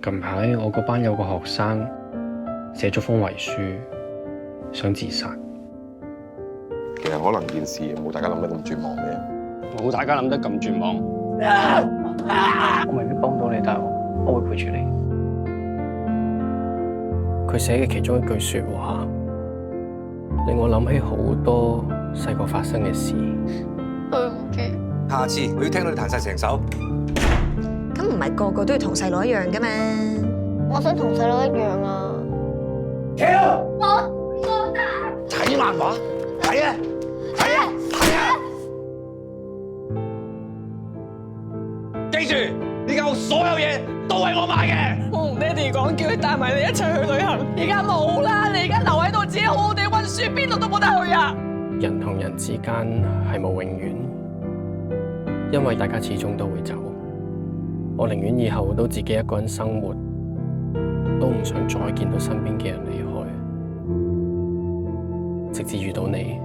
近排我個班有個學生寫咗封遺書，想自殺。其實可能件事冇大家諗得咁絕望嘅，冇大家諗得咁絕望。我未必幫到你，但係我會陪住你。佢寫嘅其中一句說話，令我諗起好多細個發生嘅事。對唔住。下次我要聽到你彈晒成首。咁唔係個個都要同細佬一樣噶嘛？我想同細佬一樣啊！我睇漫畫，睇啊！記住，呢間屋所有嘢都係我買嘅。我同爹哋講，叫佢帶埋你一齊去旅行。而家冇啦，你而家留喺度，自己好好地溫書，邊度都冇得去啊！人同人之間係冇永遠，因為大家始終都會走。我寧願以後都自己一個人生活，都唔想再見到身邊嘅人離開，直至遇到你。